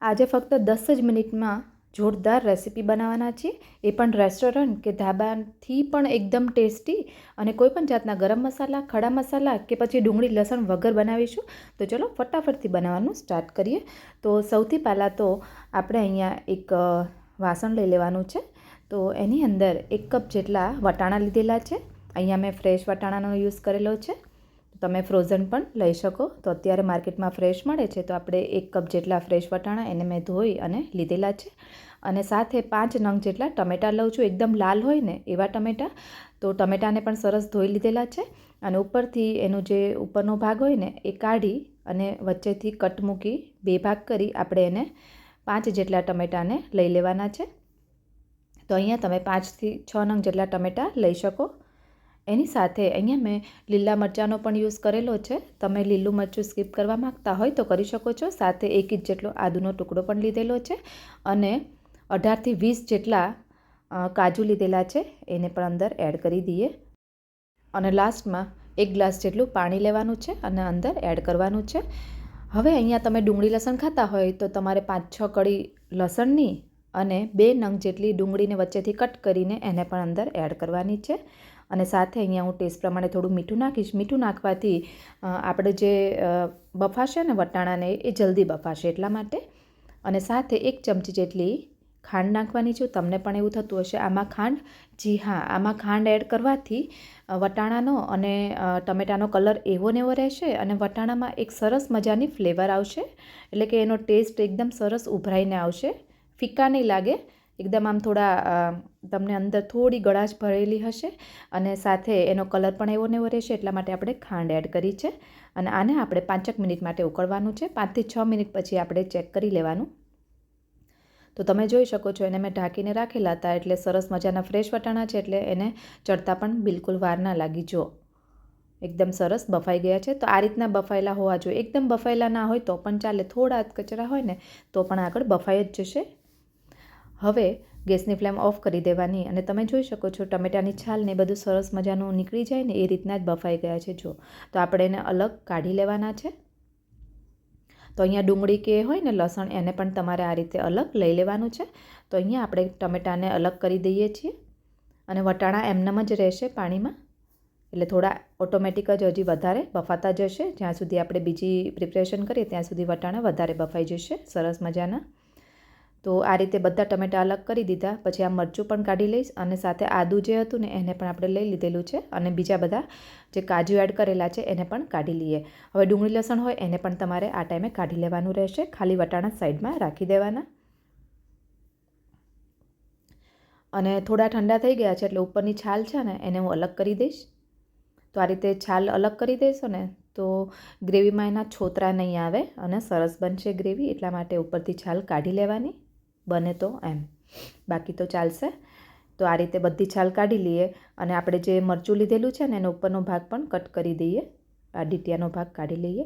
આજે ફક્ત 10 જ મિનિટમાં જોરદાર રેસીપી બનાવવાના છીએ, એ પણ રેસ્ટોરન્ટ કે ધાબાથી પણ એકદમ ટેસ્ટી અને કોઈ પણ જાતના ગરમ મસાલા, ખડા મસાલા કે પછી ડુંગળી લસણ વગર બનાવીશું. તો ચલો ફટાફટથી બનાવવાનું સ્ટાર્ટ કરીએ. તો સૌથી પહેલાં તો આપણે અહીંયા એક વાસણ લઈ લેવાનું છે. તો એની અંદર 1 કપ જેટલા વટાણા લીધેલા છે. અહીંયા મેં ફ્રેશ વટાણાનો યુઝ કરેલો છે. તમે ફ્રોઝન પણ લઈ શકો. તો અત્યારે માર્કેટમાં ફ્રેશ મળે છે, તો આપણે 1 કપ જેટલા ફ્રેશ વટાણા એને મેં ધોઈ અને લીધેલા છે. અને સાથે 5 નંગ જેટલા ટમેટાં લઉં છું, એકદમ લાલ હોય ને એવા ટમેટાં. તો ટમેટાને પણ સરસ ધોઈ લીધેલા છે. અને ઉપરથી એનો જે ઉપરનો ભાગ હોય ને એ કાઢી અને વચ્ચેથી કટ મૂકી 2 ભાગ કરી આપણે એને 5 જેટલા ટમેટાને લઈ લેવાના છે. તો અહીંયા તમે 5થી 6 નંગ જેટલા ટમેટાં લઈ શકો. એની સાથે અહીંયા મેં લીલા મરચાંનો પણ યુઝ કરેલો છે. તમે લીલું મરચું સ્કીપ કરવા માગતા હોય તો કરી શકો છો. સાથે 1 ઇંચ જેટલો આદુનો ટુકડો પણ લીધેલો છે. અને 18થી 20 જેટલા કાજુ લીધેલા છે, એને પણ અંદર એડ કરી દઈએ. અને લાસ્ટમાં 1 ગ્લાસ જેટલું પાણી લેવાનું છે અને અંદર એડ કરવાનું છે. હવે અહીંયા તમે ડુંગળી લસણ ખાતા હોય તો તમારે 5-6 કળી લસણની અને 2 નંગ જેટલી ડુંગળીને વચ્ચેથી કટ કરીને એને પણ અંદર એડ કરવાની છે. અને સાથે અહીંયા હું ટેસ્ટ પ્રમાણે થોડું મીઠું નાખીશ. મીઠું નાખવાથી આપણે જે બફાશે ને વટાણાને એ જલ્દી બફાશે એટલા માટે. અને સાથે 1 ચમચી જેટલી ખાંડ નાખવાની છું. તમને પણ એવું થતું હશે આમાં ખાંડ, જી હા, આમાં ખાંડ એડ કરવાથી વટાણાનો અને ટમેટાનો કલર એવો ને એવો રહેશે અને વટાણામાં એક સરસ મજાની ફ્લેવર આવશે. એટલે કે એનો ટેસ્ટ એકદમ સરસ ઉભરાઈને આવશે, ફીકા નહીં લાગે. એકદમ આમ થોડા તમને અંદર થોડી ગળાશ ભરેલી હશે અને સાથે એનો કલર પણ એવો ને એવો રહેશે. એટલા માટે આપણે ખાંડ એડ કરી છે. અને આને આપણે 5 મિનિટ માટે ઉકળવાનું છે. 5થી 6 મિનિટ પછી આપણે ચેક કરી લેવાનું. તો તમે જોઈ શકો છો એને મેં ઢાંકીને રાખેલા હતા, એટલે સરસ મજાના ફ્રેશ વટાણા છે, એટલે એને ચડતા પણ બિલકુલ વાર ના લાગી. જો એકદમ સરસ બફાઈ ગયા છે. તો આ રીતના બફાયેલા હોવા જોઈએ. એકદમ બફાયેલા ના હોય તો પણ ચાલે, થોડા કચરા હોય ને તો પણ આગળ બફાઈ જ જશે. હવે ગેસની ફ્લેમ ઓફ કરી દેવાની. અને તમે જોઈ શકો છો ટમેટાની છાલ ને બધું સરસ મજાનું નીકળી જાય ને એ રીતના જ બફાઈ ગયા છે. જો તો આપણે એને અલગ કાઢી લેવાના છે. તો અહીંયા ડુંગળી કે હોય ને લસણ એને પણ તમારે આ રીતે અલગ લઈ લેવાનું છે. તો અહીંયા આપણે ટમેટાને અલગ કરી દઈએ છીએ અને વટાણા એમનેમ જ રહેશે પાણીમાં. એટલે થોડા ઓટોમેટિક જ હજી વધારે બફાતા જશે. જ્યાં સુધી આપણે બીજી પ્રિપરેશન કરીએ ત્યાં સુધી વટાણા વધારે બફાઈ જશે સરસ મજાના. તો આ રીતે બધા ટમેટાં અલગ કરી દીધા. પછી આ મરચું પણ કાઢી લઈશ અને સાથે આદું જે હતું ને એને પણ આપણે લઈ લીધેલું છે. અને બીજા બધા જે કાજુ એડ કરેલા છે એને પણ કાઢી લઈએ. હવે ડુંગળી લસણ હોય એને પણ તમારે આ ટાઈમે કાઢી લેવાનું રહેશે. ખાલી વટાણા સાઈડમાં રાખી દેવાના. અને થોડા ઠંડા થઈ ગયા છે એટલે ઉપરની છાલ છે ને એને હું અલગ કરી દઈશ. તો આ રીતે છાલ અલગ કરી દેશો ને તો ગ્રેવીમાં એના છોતરા નહીં આવે અને સરસ બનશે ગ્રેવી. એટલા માટે ઉપરથી છાલ કાઢી લેવાની બને તો એમ, બાકી તો ચાલશે. તો આ રીતે બધી છાલ કાઢી લઈએ. અને આપણે જે મરચું લીધેલું છે ને એનો ઉપરનો ભાગ પણ કટ કરી દઈએ. આ ડીટીયાનો ભાગ કાઢી લઈએ.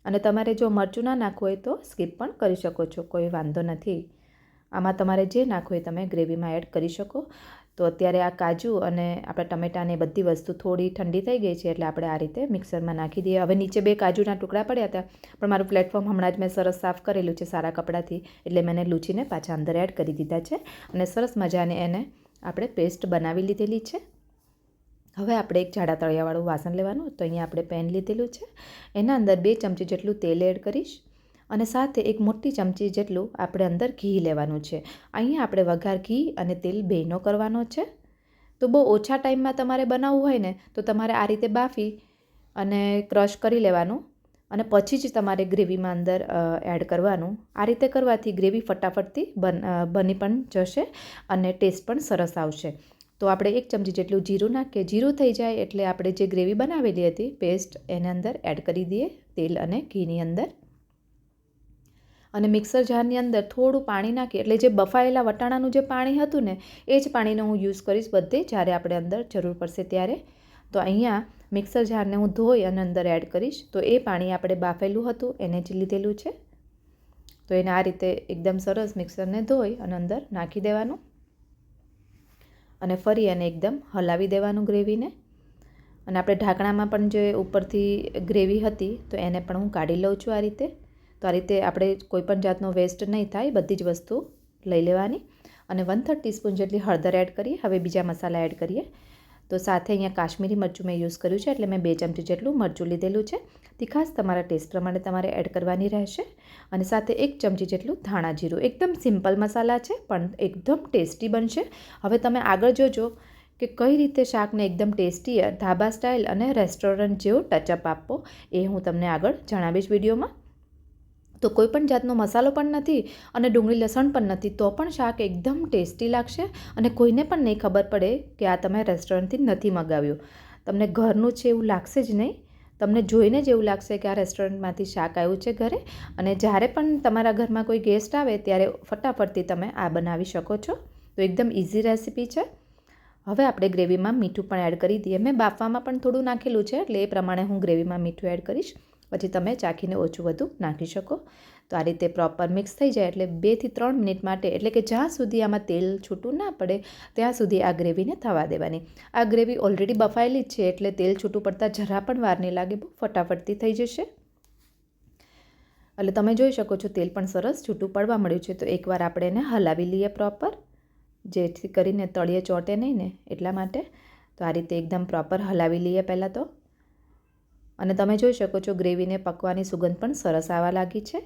અને તમારે જો મરચું ના નાખવું હોય તો સ્કીપ પણ કરી શકો છો, કોઈ વાંધો નથી. આમાં તમારે જે નાખવું હોય તમે ગ્રેવીમાં એડ કરી શકો. તો અત્યારે આ કાજુ અને આપણા ટમેટાને બધી વસ્તુ થોડી ઠંડી થઈ ગઈ છે, એટલે આપણે આ રીતે મિક્સરમાં નાખી દઈએ. હવે નીચે 2 કાજુના ટુકડા પડ્યા હતા, પણ મારું પ્લેટફોર્મ હમણાં જ મેં સરસ સાફ કરેલું છે સારા કપડાથી, એટલે મેં એને લૂંચીને પાછા અંદર એડ કરી દીધા છે. અને સરસ મજાને એને આપણે પેસ્ટ બનાવી લીધેલી છે. હવે આપણે એક જાડા તળિયાવાળું વાસણ લેવાનું. તો અહીંયા આપણે પેન લીધેલું છે. એના અંદર 2 ચમચી જેટલું તેલ એડ કરીશ. અને સાથે 1 મોટી ચમચી જેટલું આપણે અંદર ઘી લેવાનું છે. અહીંયા આપણે વઘાર ઘી અને તેલ બેયનો કરવાનો છે. તો બહુ ઓછા ટાઈમમાં તમારે બનાવવું હોય ને તો તમારે આ રીતે બાફી અને ક્રશ કરી લેવાનું અને પછી જ તમારે ગ્રેવીમાં અંદર એડ કરવાનું. આ રીતે કરવાથી ગ્રેવી ફટાફટથી બની પણ જશે અને ટેસ્ટ પણ સરસ આવશે. તો આપણે 1 ચમચી જેટલું જીરું નાખીએ. જીરું થઈ જાય એટલે આપણે જે ગ્રેવી બનાવેલી હતી પેસ્ટ એને અંદર એડ કરી દઈએ તેલ અને ઘીની અંદર. અને મિક્સર જારની અંદર થોડું પાણી નાખી, એટલે જે બફાયેલા વટાણાનું જે પાણી હતું ને એ જ પાણીનો હું યુઝ કરીશ બધે, જ્યારે આપણે અંદર જરૂર પડશે ત્યારે. તો અહીંયા મિક્સર જારને હું ધોઈ અને અંદર એડ કરીશ. તો એ પાણી આપણે બાફેલું હતું એને જ લીધેલું છે. તો એને આ રીતે એકદમ સરસ મિક્સરને ધોઈ અને અંદર નાખી દેવાનું અને ફરી એને એકદમ હલાવી દેવાનું ગ્રેવીને. અને આપણે ઢાંકણામાં પણ જે ઉપરથી ગ્રેવી હતી તો એને પણ હું કાઢી લઉં છું આ રીતે. તો આ રીતે આપણે કોઈપણ જાતનો વેસ્ટ નહીં થાય, બધી જ વસ્તુ લઈ લેવાની. અને 1/3 ટીસ્પૂન જેટલી હળદર એડ કરીએ. હવે બીજા મસાલા એડ કરીએ. તો સાથે અહીંયા કાશ્મીરી મરચું મેં યુઝ કર્યું છે, એટલે મેં 2 ચમચી જેટલું મરચું લીધેલું છે. તીખાશ તમારા ટેસ્ટ પ્રમાણે તમારે એડ કરવાની રહેશે. અને સાથે 1 ચમચી જેટલું ધાણા જીરું. એકદમ સિમ્પલ મસાલા છે, પણ એકદમ ટેસ્ટી બનશે. હવે તમે આગળ જોજો કે કઈ રીતે શાકને એકદમ ટેસ્ટી ધાબા સ્ટાઇલ અને રેસ્ટોરન્ટ જેવો ટચઅપ આપવો, એ હું તમને આગળ જણાવીશ વિડીયોમાં. તો કોઈ પણ જાતનો મસાલો પણ નથી અને ડુંગળી લસણ પણ નથી, તો પણ શાક એકદમ ટેસ્ટી લાગશે અને કોઈને પણ નહીં ખબર પડે કે આ તમે રેસ્ટોરન્ટથી નથી મંગાવ્યું. તમને ઘરનું છે એવું લાગશે જ નહીં. તમને જોઈને જ એવું લાગશે કે આ રેસ્ટોરન્ટમાંથી શાક આવ્યું છે ઘરે. અને જ્યારે પણ તમારા ઘરમાં કોઈ ગેસ્ટ આવે ત્યારે ફટાફટથી તમે આ બનાવી શકો છો. તો એકદમ ઇઝી રેસીપી છે. હવે આપણે ગ્રેવીમાં મીઠું પણ એડ કરી દઈએ. મેં બાફવામાં પણ થોડું નાખેલું છે, એટલે એ પ્રમાણે હું ગ્રેવીમાં મીઠું એડ કરીશ. પછી તમે ચાખીને ઓછું વધુ નાખી શકો. તો આ રીતે પ્રોપર મિક્સ થઈ જાય એટલે 2 થી 3 મિનિટ માટે, એટલે કે જ્યાં સુધી આમાં તેલ છૂટું ના પડે ત્યાં સુધી આ ગ્રેવીને થવા દેવાની. આ ગ્રેવી ઓલરેડી બફાયેલી જ છે, એટલે તેલ છૂટું પડતાં જરા પણ વાર નહીં લાગે, બહુ ફટાફટથી થઈ જશે. એટલે તમે જોઈ શકો છો તેલ પણ સરસ છૂટું પડવા મળ્યું છે. તો એકવાર આપણે એને હલાવી લઈએ પ્રોપર, જેથી કરીને તળિયે ચોંટે નહીં ને એટલા માટે. તો આ રીતે એકદમ પ્રોપર હલાવી લઈએ પહેલાં તો. અને તમે જોઈ શકો છો ગ્રેવીને પકવાની સુગંધ પણ સરસ આવવા લાગી છે.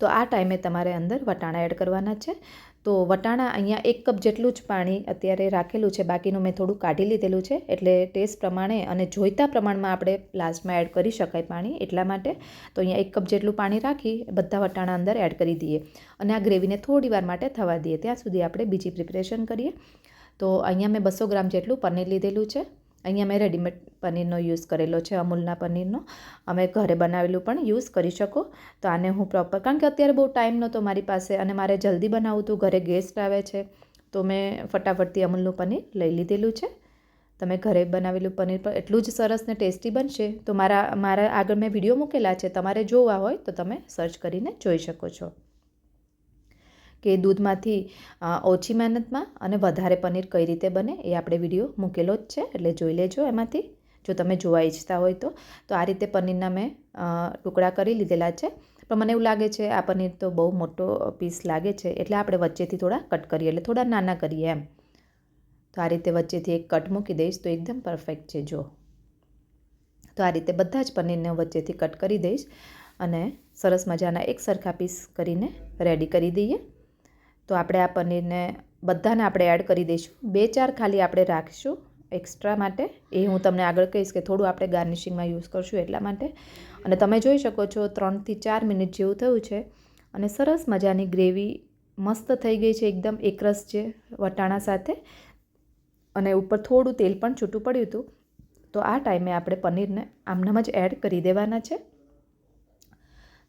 તો આ ટાઈમે તમારે અંદર વટાણા એડ કરવાના છે. તો વટાણા અહીંયા 1 કપ જેટલું જ પાણી અત્યારે રાખેલું છે, બાકીનું મેં થોડું કાઢી લીધેલું છે, એટલે ટેસ્ટ પ્રમાણે અને જોઈતા પ્રમાણમાં આપણે લાસ્ટમાં એડ કરી શકાય પાણી, એટલા માટે. તો અહીંયા 1 કપ જેટલું પાણી રાખી બધા વટાણા અંદર એડ કરી દઈએ અને આ ગ્રેવીને થોડી વાર માટે થવા દઈએ. ત્યાં સુધી આપણે બીજી પ્રિપરેશન કરીએ. તો અહીંયા મેં 200 ગ્રામ જેટલું પનીર લીધેલું છે. અહીંયા મેં રેડીમેડ પનીરનો યુઝ કરેલો છે, અમૂલના પનીરનો. અમે ઘરે બનાવેલું પણ યુઝ કરી શકો. તો આને હું પ્રોપર, કારણ કે અત્યારે બહુ ટાઈમ નહોતો મારી પાસે અને મારે જલ્દી બનાવવું હતું, ઘરે ગેસ્ટ આવે છે, તો મેં ફટાફટથી અમૂલનું પનીર લઈ લીધેલું છે. તમે ઘરે બનાવેલું પનીર પણ એટલું જ સરસ ને ટેસ્ટી બનશે. તો મારા આગળ મેં વિડીયો મૂકેલા છે, તમારે જોવા હોય તો તમે સર્ચ કરીને જોઈ શકો છો કે દૂધમાંથી ઓછી મહેનતમાં અને વધારે પનીર કઈ રીતે બને, એ આપણે વિડીયો મૂકેલો જ છે, એટલે જોઈ લેજો એમાંથી, જો તમે જોવા ઈચ્છતા હોય તો. તો આ રીતે પનીરના મેં ટુકડા કરી લીધેલા છે, પણ મને એવું લાગે છે આ પનીર તો બહુ મોટો પીસ લાગે છે, એટલે આપણે વચ્ચેથી થોડા કટ કરીએ, એટલે થોડા નાના કરીએ એમ. તો આ રીતે વચ્ચેથી એક કટ મૂકી દઈશ તો એકદમ પરફેક્ટ છે. જો તો આ રીતે બધા જ પનીરને વચ્ચેથી કટ કરી દઈશ અને સરસ મજાના એક સરખા પીસ કરીને રેડી કરી દઈએ. તો આપણે આ પનીરને બધાને આપણે એડ કરી દઈશું. 2-4 ખાલી આપણે રાખીશું એક્સ્ટ્રા માટે, એ હું તમને આગળ કહીશ કે થોડું આપણે ગાર્નિશિંગમાં યુઝ કરશું એટલા માટે. અને તમે જોઈ શકો છો 3 થી 4 મિનિટ જેવું થયું છે અને સરસ મજાની ગ્રેવી મસ્ત થઈ ગઈ છે, એકદમ એકરસ છે વટાણા સાથે, અને ઉપર થોડું તેલ પણ છૂટું પડ્યું હતું. તો આ ટાઈમે આપણે પનીરને આમનામ જ એડ કરી દેવાના છે.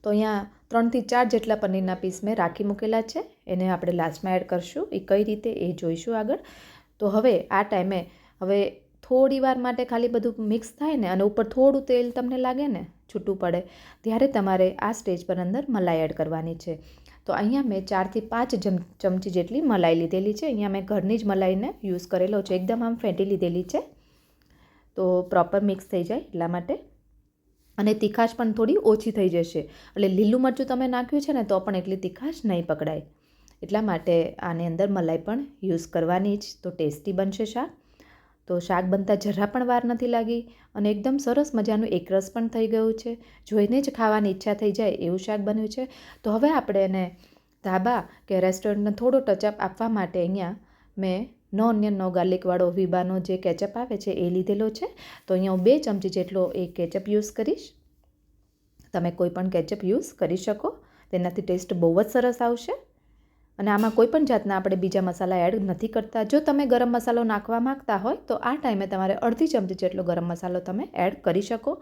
તો અહીંયા 3 થી 4 જેટલા પનીરના પીસ મેં રાખી મૂકેલા છે, એને આપણે લાસ્ટમાં એડ કરશું. એ કઈ રીતે એ જોઈશું આગળ. તો હવે આ ટાઈમે હવે થોડી વાર માટે ખાલી બધું મિક્સ થાય ને અને ઉપર થોડું તેલ તમને લાગે ને છૂટું પડે, ત્યારે તમારે આ સ્ટેજ પર અંદર મલાઈ એડ કરવાની છે. તો અહીંયા મેં 4 થી 5 ચમચી જેટલી મલાઈ લીધેલી છે. અહીંયા મેં ઘરની જ મલાઈને યુઝ કરેલો છે, એકદમ આમ ફેંટી લીધેલી છે, તો પ્રોપર મિક્સ થઈ જાય એટલા માટે. અને તીખાશ પણ થોડી ઓછી થઈ જશે, એટલે લીલું મરચું તમે નાખ્યું છે ને તો પણ એટલી તીખાશ નહીં પકડાય, એટલા માટે આની અંદર મલાઈ પણ યુઝ કરવાની જ. તો ટેસ્ટી બનશે શાક. તો શાક બનતા જરા પણ વાર નથી લાગી અને એકદમ સરસ મજાનું એકરસ પણ થઈ ગયું છે. જોઈને જ ખાવાની ઈચ્છા થઈ જાય એવું શાક બન્યું છે. તો હવે આપણે એને ધાબા કે રેસ્ટોરન્ટને થોડો ટચઅપ આપવા માટે અહીંયા મેં નો ઓનિયન નો ગાર્લિકવાળો વિબાનો જે કેચઅપ આવે છે એ લીધેલો છે. તો અહીંયા હું 2 ચમચી જેટલો એ કેચઅપ યુઝ કરીશ. તમે કોઈ પણ કેચઅપ યુઝ કરી શકો, તેનાથી ટેસ્ટ બહુ જ સરસ આવશે. અને આમાં કોઈ પણ જાતના આપણે બીજા મસાલા એડ નથી કરતા. જો તમે ગરમ મસાલો નાખવા માંગતા હોય તો આ ટાઈમે તમારે અડધી ચમચી જેટલો ગરમ મસાલો તમે એડ કરી શકો.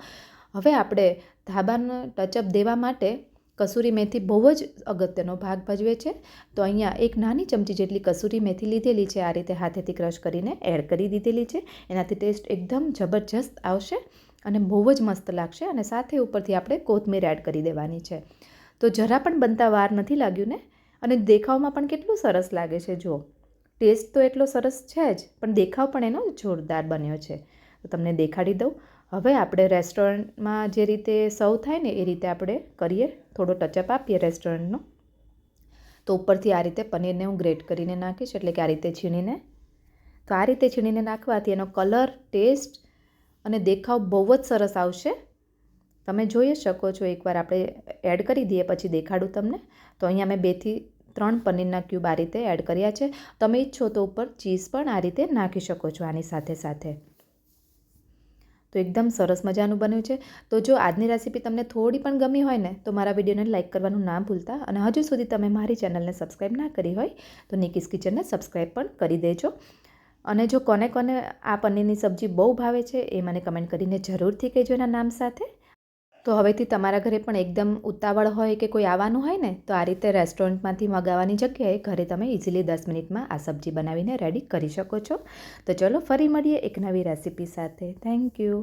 હવે આપણે ધાબાનો ટચઅપ દેવા માટે કસૂરી મેથી બહુ જ અગત્યનો ભાગ ભજવે છે. તો અહીંયા એક નાની ચમચી જેટલી કસૂરી મેથી લીધેલી છે, આ રીતે હાથેથી ક્રશ કરીને એડ કરી દીધેલી છે. એનાથી ટેસ્ટ એકદમ જબરજસ્ત આવશે અને બહુ જ મસ્ત લાગશે. અને સાથે ઉપરથી આપણે કોથમીર એડ કરી દેવાની છે. તો જરા પણ બનતા વાર નથી લાગ્યું ને, અને દેખાવમાં પણ કેટલું સરસ લાગે છે. જો ટેસ્ટ તો એટલો સરસ છે જ, પણ દેખાવ પણ એનો જોરદાર બન્યો છે. તો તમને દેખાડી દઉં. હવે આપણે રેસ્ટોરન્ટમાં જે રીતે સર્વ થાય ને એ રીતે આપણે કરીએ, થોડો ટચઅપ આપીએ રેસ્ટોરન્ટનો. તો ઉપરથી આ રીતે પનીરને હું ગ્રેટ કરીને નાખીશ, એટલે કે આ રીતે છીણીને. તો આ રીતે છીણીને નાખવાથી એનો કલર, ટેસ્ટ અને દેખાવ બહુ જ સરસ આવશે. તમે જોઈ શકો છો, એકવાર આપણે એડ કરી દઈએ પછી દેખાડું તમને. તો અહીંયા મેં 2 થી 3 પનીરના ક્યુબ આ રીતે એડ કર્યા છે. તમે ઈચ્છો તો ઉપર ચીઝ પણ આ રીતે નાખી શકો છો આની સાથે સાથે. તો એકદમ સરસ મજાનું બન્યું છે. તો જો આજની રેસીપી તમને થોડી પણ ગમી હોય ને, તો મારા વિડીયોને લાઇક કરવાનું ના ભૂલતા. અને હજુ સુધી તમે મારી ચેનલને સબસ્ક્રાઈબ ના કરી હોય તો નિકીસ કિચનને સબસ્ક્રાઈબ પણ કરી દેજો. અને જો કોને કોને આ પનીરની સબ્જી બહુ ભાવે છે એ મને કમેન્ટ કરીને જરૂરથી કહેજો એના નામ સાથે. તો હવેથી તમારા ઘરે પણ એકદમ ઉતાવળ હોય કે કોઈ આવવાનું હોય ને, તો આ રીતે રેસ્ટોરન્ટમાંથી મંગાવવાની જગ્યાએ ઘરે તમે ઇઝીલી 10 મિનિટમાં આ સબ્જી બનાવીને રેડી કરી શકો છો. તો ચલો ફરી મળીએ એક નવી રેસીપી સાથે. Thank you.